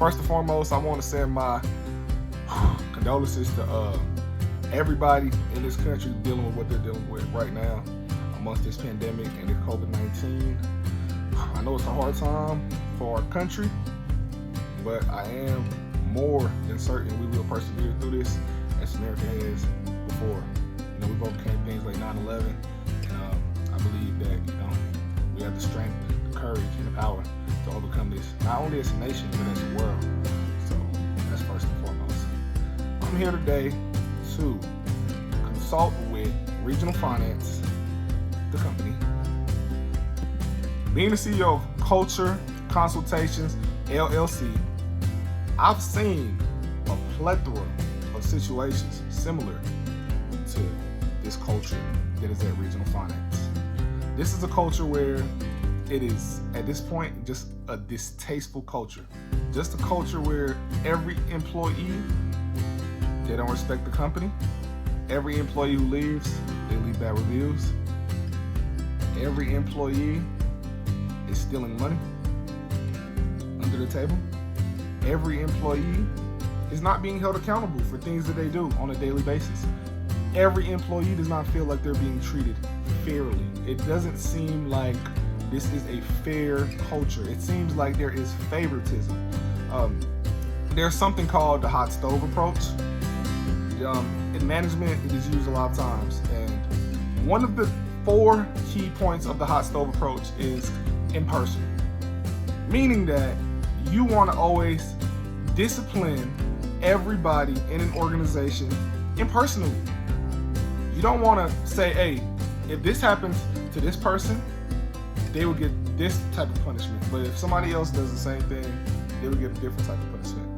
First and foremost, I want to send my condolences to everybody in this country dealing with what they're dealing with right now amongst this pandemic and the COVID-19. I know it's a hard time for our country, but I am more than certain we will persevere through this as America has before. You know, we've overcame things like 9/11, and I believe that we have the strength, the courage, and the power to overcome this, not only as a nation, but as a world. So that's first and foremost. I'm here today to consult with Regional Finance, the company. Being the CEO of Culture Consultations, LLC, I've seen a plethora of situations similar to this culture that is at Regional Finance. This is a culture where it is, at this point, just a distasteful culture. Just a culture where every employee, they don't respect the company. Every employee who leaves, they leave bad reviews. Every employee is stealing money under the table. Every employee is not being held accountable for things that they do on a daily basis. Every employee does not feel like they're being treated fairly. It doesn't seem like this is a fair culture. It seems like there is favoritism. There's something called the hot stove approach. In management, it is used a lot of times. And one of the 4 key points of the hot stove approach is impersonal, meaning that you want to always discipline everybody in an organization impersonally. You don't want to say, hey, if this happens to this person, they will get this type of punishment. But if somebody else does the same thing, they will get a different type of punishment.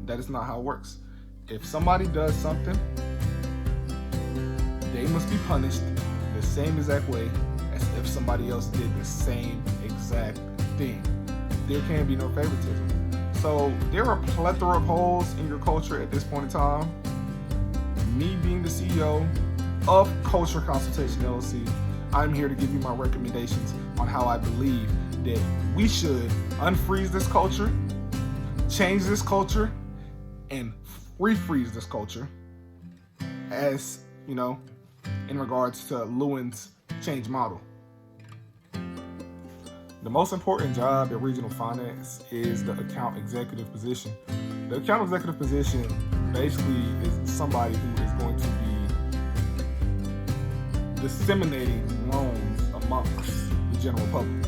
That is not how it works. If somebody does something, they must be punished the same exact way as if somebody else did the same exact thing. There can be no favoritism. So there are a plethora of holes in your culture at this point in time. Me being the CEO of Culture Consultation LLC, I'm here to give you my recommendations on how I believe that we should unfreeze this culture, change this culture, and refreeze this culture, as you know, in regards to Lewin's change model. The most important job at Regional Finance is the account executive position. The account executive position basically is somebody who is going to be disseminating loans amongst the general public.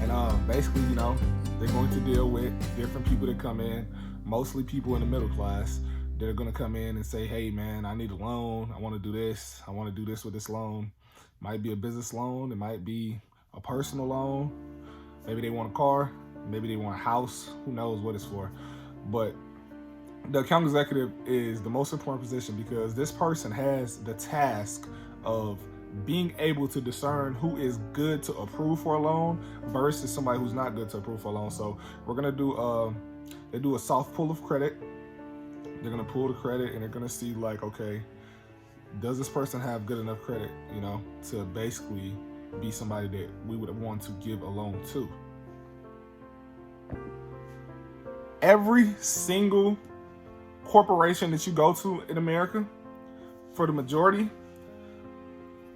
And basically, they're going to deal with different people that come in, mostly people in the middle class. They're going to come in and say, hey man, I need a loan. I want to do this. I want to do this with this loan. Might be a business loan. It might be a personal loan. Maybe they want a car. Maybe they want a house. Who knows what it's for. But the account executive is the most important position because this person has the task of being able to discern who is good to approve for a loan versus somebody who's not good to approve for a loan. So we're going to do they do a soft pull of credit. They're going to pull the credit and they're going to see like, okay, does this person have good enough credit, to basically be somebody that we would want to give a loan to. Every single corporation that you go to in America, for the majority,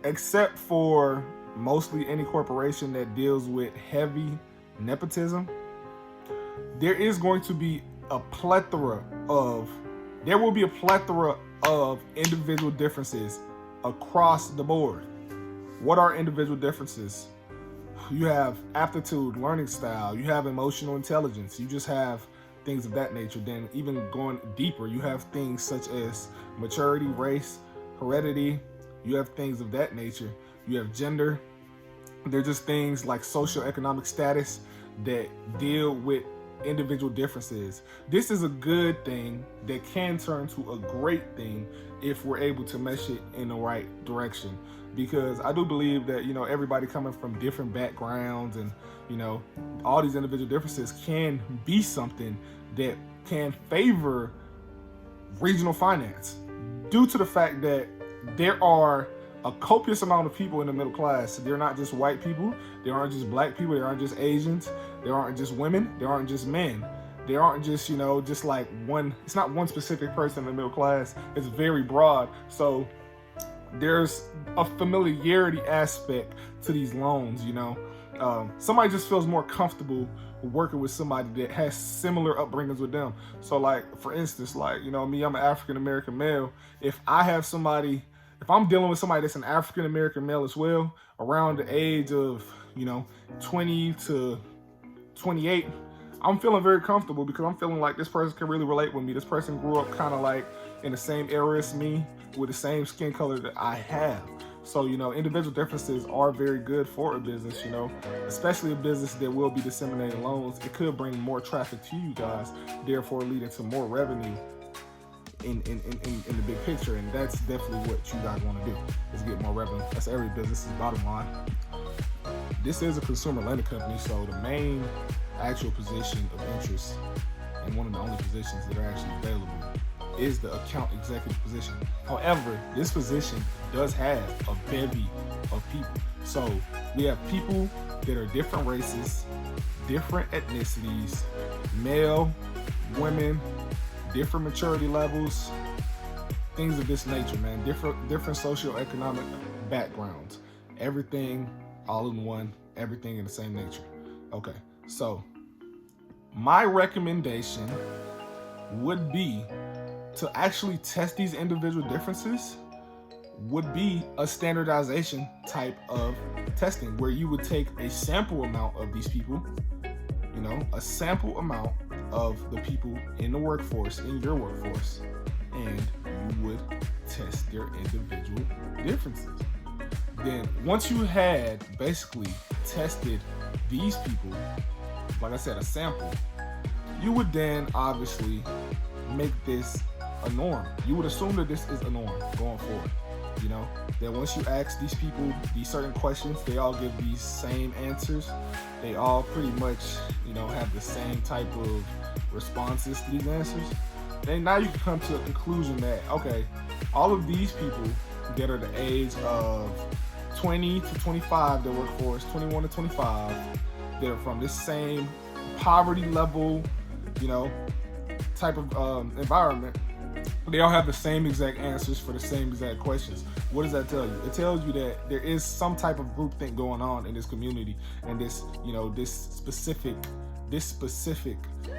except for mostly any corporation that deals with heavy nepotism, there will be a plethora of individual differences across the board. What are individual differences? You have aptitude, learning style, you have emotional intelligence, you just have things of that nature. Then even going deeper, you have things such as maturity, race, heredity, you have things of that nature. You have gender. They're just things like socioeconomic status that deal with individual differences. This is a good thing that can turn to a great thing if we're able to mesh it in the right direction. Because I do believe that, everybody coming from different backgrounds and, all these individual differences can be something that can favor regional finance due to the fact that there are a copious amount of people in the middle class. They're not just white people. They aren't just black people. They aren't just Asians. They aren't just women. They aren't just men. There aren't just, just like one, it's not one specific person in the middle class. It's very broad. So there's a familiarity aspect to these loans, somebody just feels more comfortable working with somebody that has similar upbringings with them. So like, for instance, like, me, I'm an African-American male. If I'm dealing with somebody that's an African-American male as well, around the age of, 20 to 28, I'm feeling very comfortable because I'm feeling like this person can really relate with me. This person grew up kind of like in the same era as me with the same skin color that I have. So, individual differences are very good for a business, especially a business that will be disseminating loans. It could bring more traffic to you guys, therefore leading to more revenue in the big picture. And that's definitely what you guys want to do, is get more revenue. That's every business's bottom line. This is a consumer lending company, so the main actual position of interest, and one of the only positions that are actually available, is the account executive position. However, this position does have a bevy of people. So we have people that are different races, different ethnicities, male, women, different maturity levels, things of this nature, man. Different socioeconomic backgrounds. Everything all in one, everything in the same nature. Okay, so my recommendation would be to actually test these individual differences would be a standardization type of testing where you would take a sample amount of these people, a sample amount of the people in the workforce, in your workforce, and you would test their individual differences. Then once you had basically tested these people, like I said, a sample, you would then obviously make this a norm. You would assume that this is a norm going forward. That once you ask these people these certain questions, they all give these same answers. They all pretty much, have the same type of responses to these answers. Then now you can come to a conclusion that, okay, all of these people that are the age of 20 to 25 that work for us, 21 to 25, they're from this same poverty level, type of environment. They all have the same exact answers for the same exact questions. What does that tell you? It tells you that there is some type of groupthink going on in this community, and this specific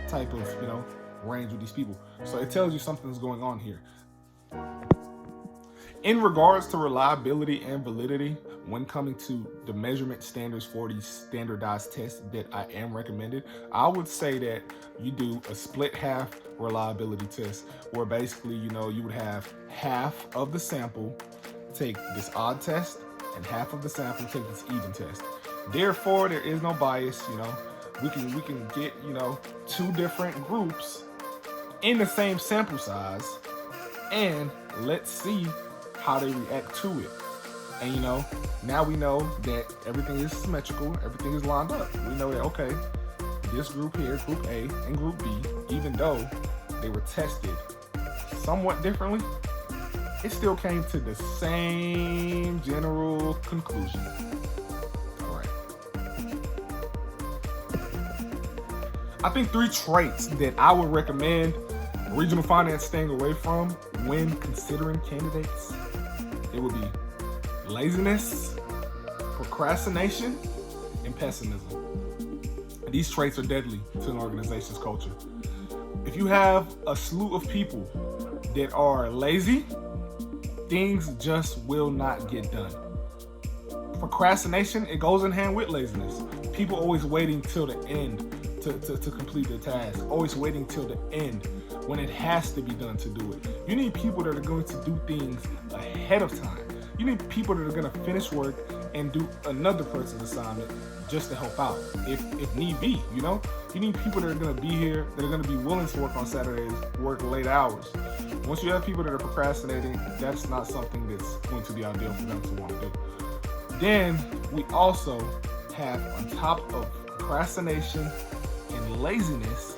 type of, range with these people. So it tells you something's going on here. In regards to reliability and validity, when coming to the measurement standards for these standardized tests that I am recommended, I would say that you do a split half reliability test, where basically, you would have half of the sample take this odd test and half of the sample take this even test. Therefore, there is no bias. We can get, two different groups in the same sample size, and let's see how they react to it. And now we know that everything is symmetrical, everything is lined up. We know that, okay, this group here, group A and group B, even though they were tested somewhat differently, it still came to the same general conclusion. All right. I think 3 traits that I would recommend regional finance staying away from when considering candidates. It would be laziness, procrastination, and pessimism. These traits are deadly to an organization's culture. If you have a slew of people that are lazy, things just will not get done. Procrastination, it goes in hand with laziness. People always waiting till the end to complete their task, always waiting till the end when it has to be done to do it. You need people that are going to do things ahead of time. You need people that are going to finish work and do another person's assignment just to help out, if need be. You need people that are going to be here, that are going to be willing to work on Saturdays, work late hours. Once you have people that are procrastinating, that's not something that's going to be ideal for them to want to do. Then we also have, on top of procrastination and laziness,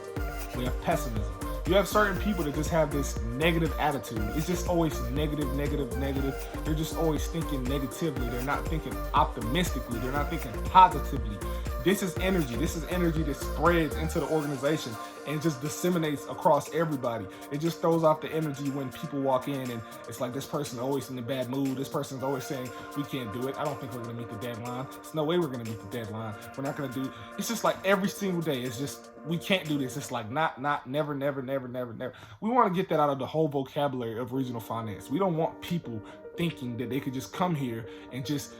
we have pessimism. You have certain people that just have this negative attitude. It's just always negative. They're just always thinking negatively. They're not thinking optimistically. They're not thinking positively. This is energy. This is energy that spreads into the organization and just disseminates across everybody. It just throws off the energy when people walk in and it's like, this person always in a bad mood. This person's always saying, we can't do it. I don't think we're going to meet the deadline. There's no way we're going to meet the deadline. We're not going to do it. It's just like every single day. It's just, we can't do this. It's like not, never, never, never, never, never. We want to get that out of the whole vocabulary of regional finance. We don't want people thinking that they could just come here and just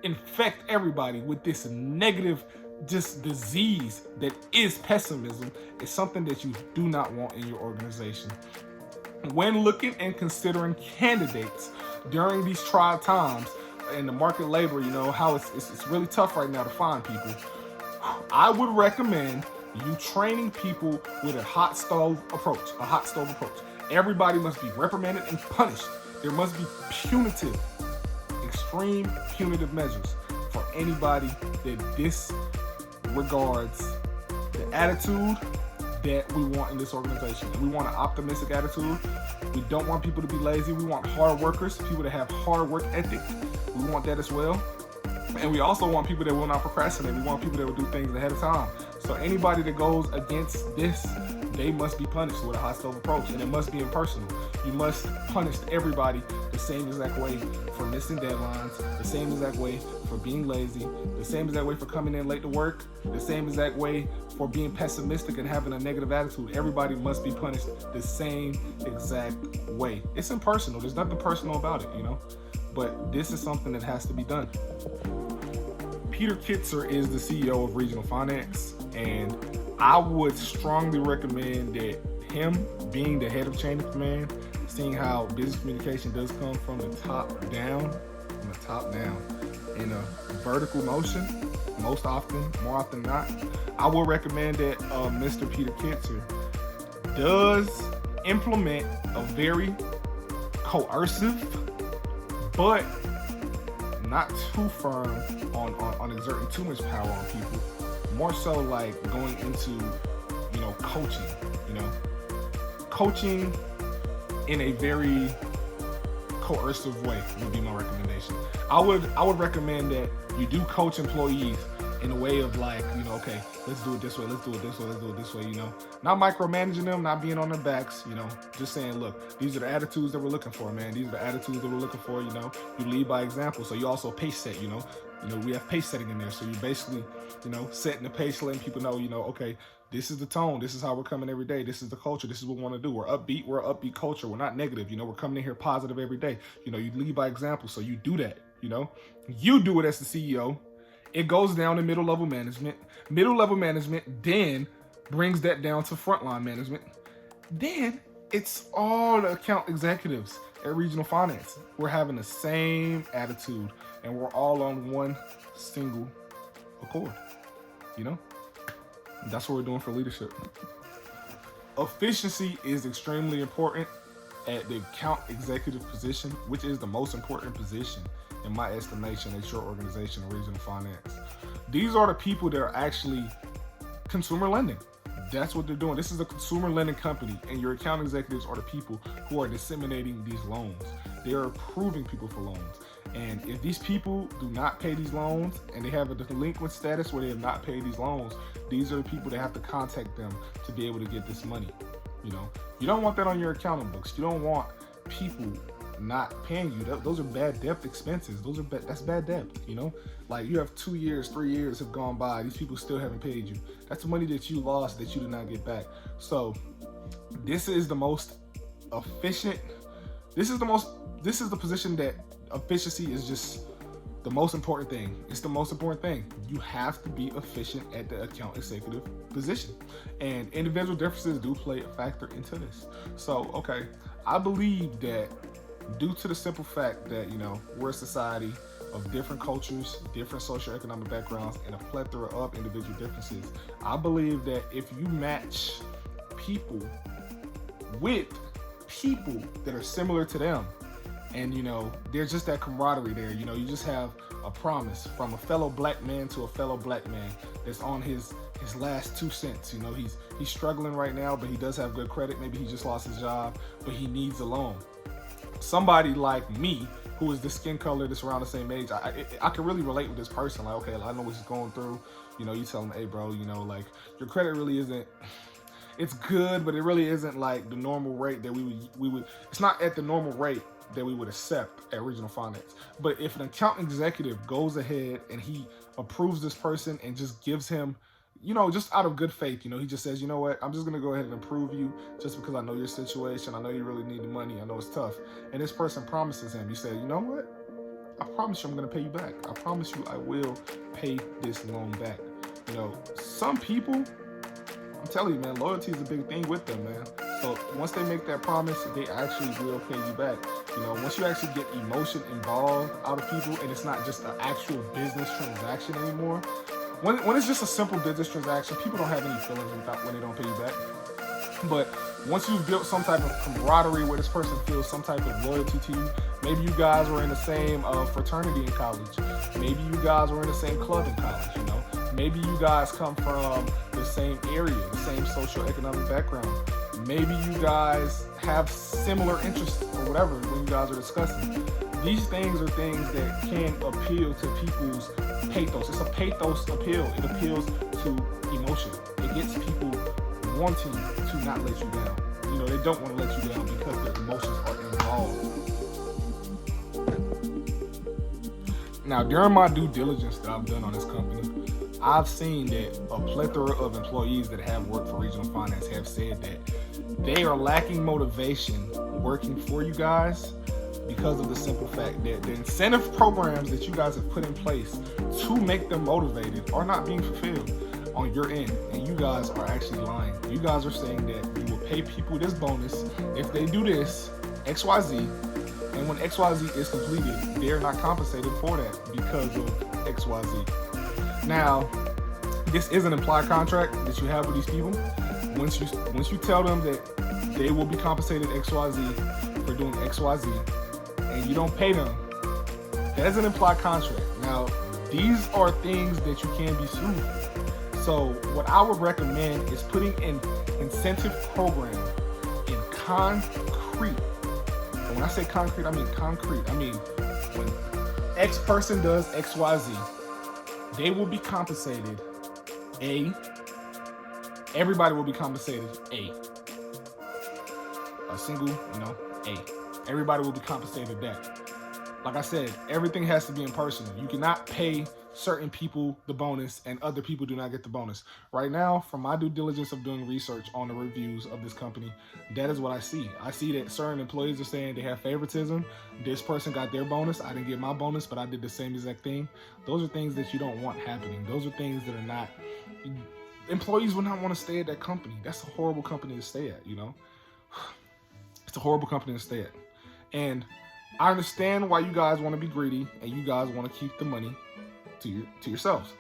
infect everybody with this negative disease that is pessimism. Is something that you do not want in your organization. When looking and considering candidates during these trial times in the market labor, you know how it's really tough right now to find people. I would recommend you training people with a hot stove approach. Everybody must be reprimanded and punished. There must be punitive, extreme punitive measures for anybody that disregards the attitude that we want in this organization. We want an optimistic attitude. We don't want people to be lazy. We want hard workers, people that have hard work ethic. We want that as well. And we also want people that will not procrastinate. We want people that will do things ahead of time. So anybody that goes against this, they must be punished with a hostile approach, and it must be impersonal. You must punish everybody the same exact way for missing deadlines, the same exact way for being lazy, the same exact way for coming in late to work, the same exact way for being pessimistic and having a negative attitude. Everybody must be punished the same exact way. It's impersonal. There's nothing personal about it, you know? But this is something that has to be done. Peter Kitzer is the CEO of Regional Finance, and I would strongly recommend that him being the head of chain of command, seeing how business communication does come from the top down, in a vertical motion, more often than not, I will recommend that Mr. Peter Kitzer does implement a very coercive, but not too firm on exerting too much power on people. More so like going into, coaching in a very coercive way would be my recommendation. I would recommend that you do coach employees in a way of like, okay, let's do it this way, let's do it this way, not micromanaging them, not being on their backs, just saying, look, these are the attitudes that we're looking for, man. These are the attitudes that we're looking for, you lead by example. So you also pace set, we have pace setting in there. So you basically, setting the pace, letting people know, okay, this is the tone. This is how we're coming every day. This is the culture. This is what we want to do. We're upbeat. We're an upbeat culture. We're not negative. We're coming in here positive every day. You lead by example. So you do that, you do it as the CEO. It goes down to middle level management. Middle level management then brings that down to frontline management. Then it's all the account executives at Regional Finance. We're having the same attitude and we're all on one single accord. That's what we're doing for leadership. Efficiency is extremely important at the account executive position, which is the most important position in my estimation at your organization, Regional Finance. These are the people that are actually consumer lending. That's what they're doing. This is a consumer lending company, and your account executives are the people who are disseminating these loans. They are approving people for loans. And if these people do not pay these loans and they have a delinquent status where they have not paid these loans, these are the people that have to contact them to be able to get this money. You don't want that on your accounting books. You don't want people not paying you. Those are bad debt expenses. That's bad debt. Like you have 2 years, 3 years have gone by. These people still haven't paid you. That's money that you lost that you did not get back. So this is the most efficient. This is the position that efficiency is just the most important thing. It's the most important thing. You have to be efficient at the account executive position. And individual differences do play a factor into this. So, okay, I believe that due to the simple fact that, we're a society of different cultures, different socioeconomic backgrounds, and a plethora of individual differences, I believe that if you match people with people that are similar to them, and there's just that camaraderie there. You just have a promise from a fellow black man to a fellow black man that's on his last 2 cents. He's struggling right now, but he does have good credit. Maybe he just lost his job, but he needs a loan. Somebody like me who is the skin color that's around the same age, I can really relate with this person. Like, okay, I know what he's going through. You know, you tell him, hey, bro, you know, like, your credit really isn't, it's good, but it really isn't like the normal rate that we would, it's not at the normal rate that we would accept at Regional Finance. But if an account executive goes ahead and he approves this person and just gives him, you know, just out of good faith, you know, he just says, you know what, I'm just going to go ahead and approve you just because I know your situation. I know you really need the money. I know it's tough. And this person promises him, he said, you know what, I promise you I'm going to pay you back. I promise you I will pay this loan back. You know, some people, I'm telling you, man, loyalty is a big thing with them, man. So once they make that promise, they actually will pay you back. You know, once you actually get emotion involved out of people and it's not just an actual business transaction anymore, when it's just a simple business transaction, people don't have any feelings when they don't pay you back. But once you've built some type of camaraderie where this person feels some type of loyalty to you, maybe you guys were in the same fraternity in college. Maybe you guys were in the same club in college, you know. Maybe you guys come from the same area, the same socioeconomic background. Maybe you guys have similar interests or whatever when you guys are discussing. These things are things that can appeal to people's pathos. It's a pathos appeal. It appeals to emotion. It gets people wanting to not let you down. You know, they don't want to let you down because their emotions are involved. Now, during my due diligence that I've done on this company, I've seen that a plethora of employees that have worked for Regional Finance have said that they are lacking motivation working for you guys because of the simple fact that the incentive programs that you guys have put in place to make them motivated are not being fulfilled on your end. And you guys are actually lying. You guys are saying that you will pay people this bonus if they do this, XYZ, and when XYZ is completed, they're not compensated for that because of XYZ. Now, this is an implied contract that you have with these people. Once you tell them that they will be compensated XYZ for doing XYZ, and you don't pay them, that's an implied contract. Now, these are things that you can be sued for. So what I would recommend is putting an incentive program in concrete. And when I say concrete, I mean concrete. I mean, when X person does XYZ, they will be compensated A. Everybody will be compensated A. A single, you know, A. Everybody will be compensated that. Like I said, everything has to be impersonal. You cannot pay certain people the bonus and other people do not get the bonus. Right now, from my due diligence of doing research on the reviews of this company, that is what I see. I see that certain employees are saying they have favoritism. This person got their bonus. I didn't get my bonus, but I did the same exact thing. Those are things that you don't want happening. Those are things that are not... Employees will not want to stay at that company. That's a horrible company to stay at, you know? It's a horrible company to stay at. And I understand why you guys want to be greedy and you guys want to keep the money to yourselves.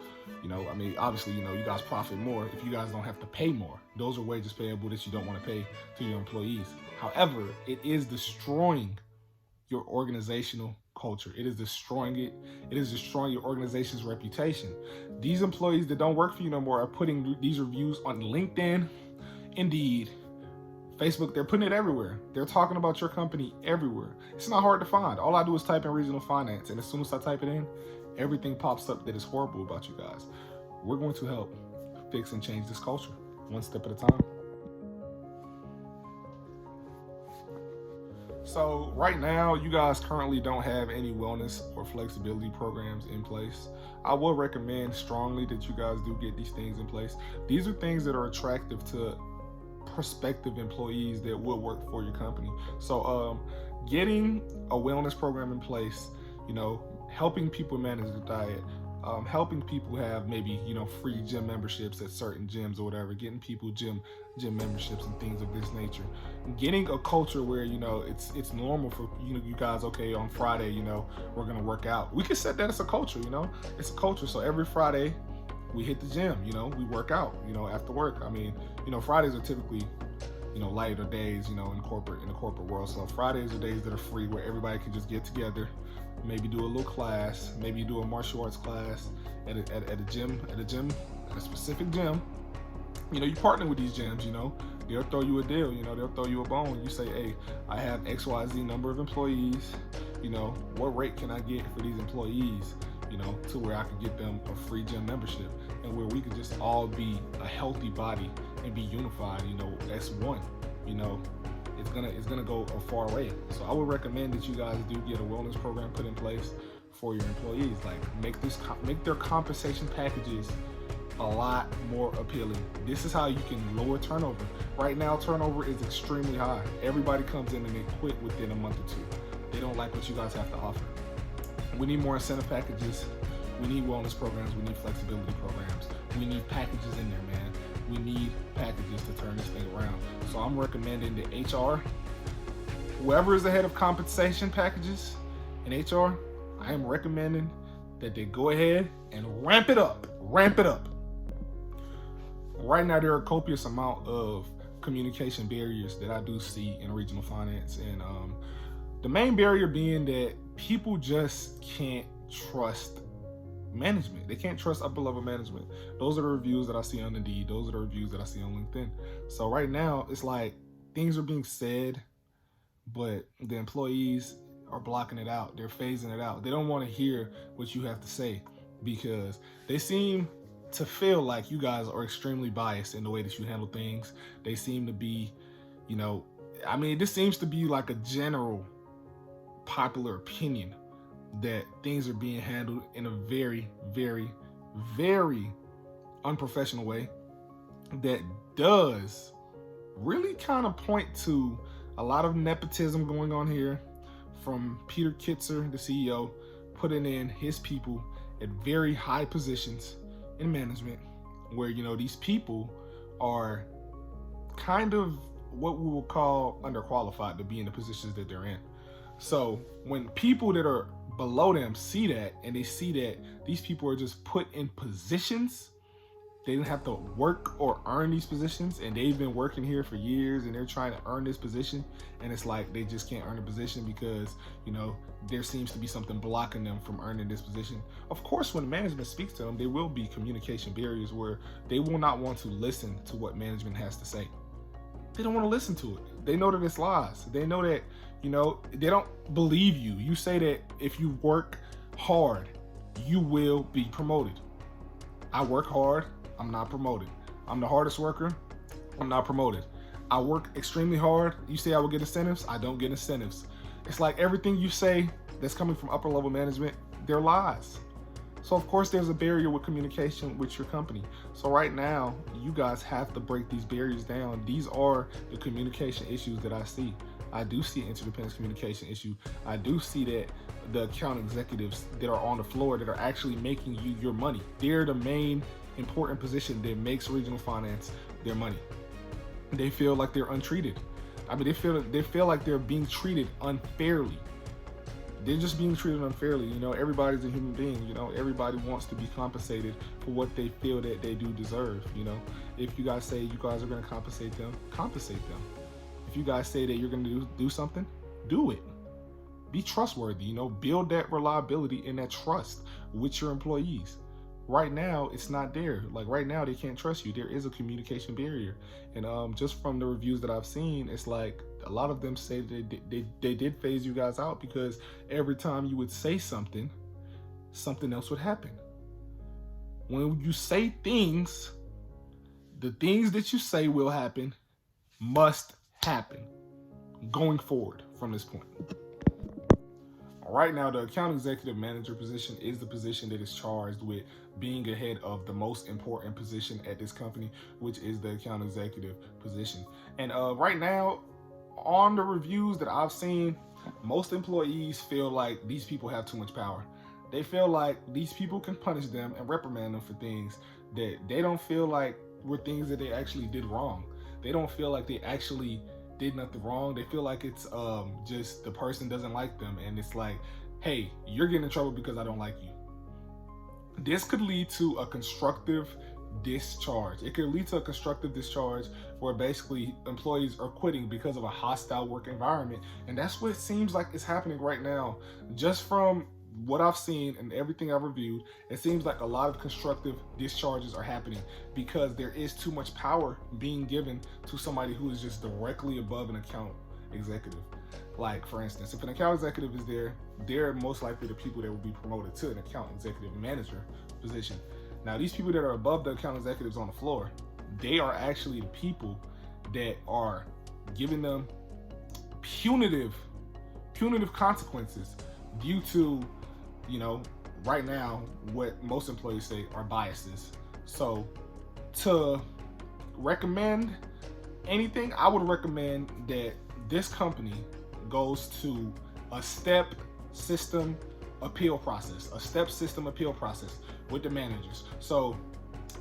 You know, I mean, obviously, you know, you guys profit more if you guys don't have to pay more. Those are wages payable that you don't want to pay to your employees. However, it is destroying your organizational culture. It is destroying it. It is destroying your organization's reputation. These employees that don't work for you no more are putting these reviews on LinkedIn, Indeed, Facebook. They're putting it everywhere. They're talking about your company everywhere. It's not hard to find. All I do is type in Regional Finance, and as soon as I type it in, everything pops up that is horrible about you guys. We're going to help fix and change this culture one step at a time. So right now, you guys currently don't have any wellness or flexibility programs in place. I will recommend strongly that you guys do get these things in place. These are things that are attractive to prospective employees that will work for your company. So getting a wellness program in place, you know, helping people manage their diet, helping people have maybe, you know, free gym memberships at certain gyms or whatever, getting people gym memberships and things of this nature, getting a culture where, you know, it's normal for, you know, you guys, okay, on Friday, you know, we're gonna work out. We can set that as a culture, you know, it's a culture. So every Friday we hit the gym, you know, we work out, you know, after work. I mean, you know, Fridays are typically, you know, lighter days, you know, in the corporate world. So Fridays are days that are free where everybody can just get together, maybe do a little class, maybe do a martial arts class at a specific gym. You know, you partner with these gyms, you know, they'll throw you a deal, you know, they'll throw you a bone. You say, hey, I have XYZ number of employees, what rate can I get for these employees, to where I can get them a free gym membership, and where we could just all be a healthy body and be unified, as one. It's gonna go a far way. So I would recommend that you guys do get a wellness program put in place for your employees. Like make their compensation packages a lot more appealing. This is how you can lower turnover. Right now, turnover is extremely high. Everybody comes in and they quit within a month or two. They don't like what you guys have to offer. We need more incentive packages. We need wellness programs. We need flexibility programs. We need packages in there, man. We need packages to turn this thing around. So I'm recommending the HR, whoever is the head of compensation packages in HR, I am recommending that they go ahead and ramp it up. Right now, there are a copious amount of communication barriers that I do see in regional finance. And the main barrier being that people just can't trust management. They can't trust upper level management. Those are the reviews that I see on Indeed. Those are the reviews that I see on LinkedIn. So right now, it's like things are being said, but the employees are blocking it out. They're phasing it out. They don't want to hear what you have to say because they seem to feel like you guys are extremely biased in the way that you handle things. They seem to be, this seems to be like a general popular opinion that things are being handled in a very, very, very unprofessional way that does really kind of point to a lot of nepotism going on here from Peter Kitzer, the CEO, putting in his people at very high positions in management where, these people are kind of what we will call underqualified to be in the positions that they're in. So when people that are below them see that, and they see that these people are just put in positions, they didn't have to work or earn these positions, and they've been working here for years and they're trying to earn this position, and it's like they just can't earn a position because there seems to be something blocking them from earning this position. Of course, when management speaks to them, there will be communication barriers where they will not want to listen to what management has to say. They don't want to listen to it. They know that it's lies. They know that they don't believe you. You say that if you work hard, you will be promoted. I work hard, I'm not promoted. I'm the hardest worker, I'm not promoted. I work extremely hard. You say I will get incentives, I don't get incentives. It's like everything you say that's coming from upper level management, they're lies. So of course there's a barrier with communication with your company. So right now, you guys have to break these barriers down. These are the communication issues that I see. I do see interdependence communication issue. I do see that the account executives that are on the floor that are actually making you your money, they're the main important position that makes regional finance their money. They feel like they're untreated. They feel like they're being treated unfairly. They're just being treated unfairly. Everybody's a human being. Everybody wants to be compensated for what they feel that they do deserve. If you guys say you guys are going to compensate them, compensate them. If you guys say that you're going to do something, do it. Be trustworthy, build that reliability and that trust with your employees. Right now, it's not there. Like right now, they can't trust you. There is a communication barrier. And just from the reviews that I've seen, it's like a lot of them say that they did phase you guys out because every time you would say something else would happen. When you say things, the things that you say will happen must happen going forward from this point. Right now, the account executive manager position is the position that is charged with being ahead of the most important position at this company, which is the account executive position. And right now, on the reviews that I've seen, most employees feel like these people have too much power. They feel like these people can punish them and reprimand them for things that they don't feel like were things that they actually did wrong. They don't feel like they actually did nothing wrong. They feel like it's just the person doesn't like them, and it's like, hey, you're getting in trouble because I don't like you. This could lead to a constructive discharge. It could lead to a constructive discharge where basically employees are quitting because of a hostile work environment, and that's what it seems like is happening right now. Just from what I've seen and everything I've reviewed, it seems like a lot of constructive discharges are happening because there is too much power being given to somebody who is just directly above an account executive. Like, for instance, if an account executive is there, they're most likely the people that will be promoted to an account executive manager position. Now, these people that are above the account executives on the floor, they are actually the people that are giving them punitive consequences due to, right now, what most employees say are biases. So to recommend anything, I would recommend that this company goes to a step system appeal process with the managers. So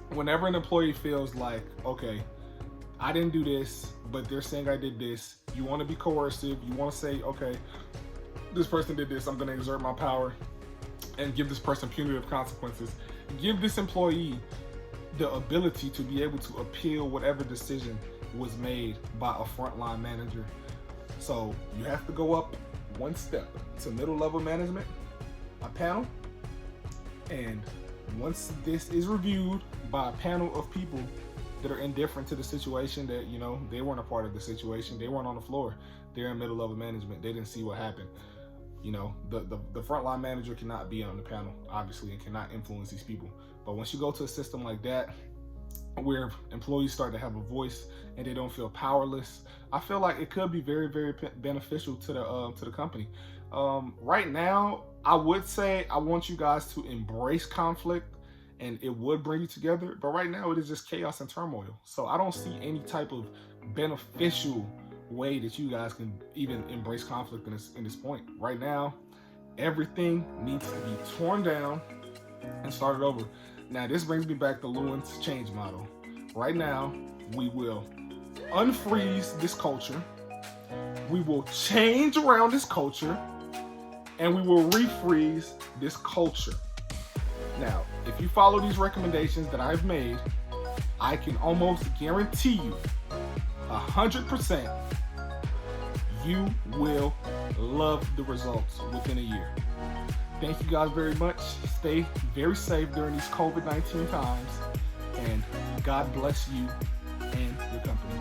whenever an employee feels like, okay, I didn't do this, but they're saying I did this, you want to be coercive, you want to say, okay, this person did this, I'm going to exert my power and give this person punitive consequences. Give this employee the ability to be able to appeal whatever decision was made by a frontline manager. So you have to go up one step to middle level management, a panel, and once this is reviewed by a panel of people that are indifferent to the situation, that they weren't a part of the situation, they weren't on the floor, they're in middle level management, they didn't see what happened. The frontline manager cannot be on the panel, obviously, and cannot influence these people. But once you go to a system like that, where employees start to have a voice and they don't feel powerless, I feel like it could be very, very beneficial to the company. Right now, I would say I want you guys to embrace conflict, and it would bring you together. But right now, it is just chaos and turmoil. So I don't see any type of beneficial way that you guys can even embrace conflict in this point. Right now, everything needs to be torn down and started over. Now, this brings me back to Lewin's change model. Right now, we will unfreeze this culture, we will change around this culture, and we will refreeze this culture. Now, if you follow these recommendations that I've made, I can almost guarantee you 100% you will love the results within a year. Thank you guys very much. Stay very safe during these COVID-19 times, and God bless you and your company.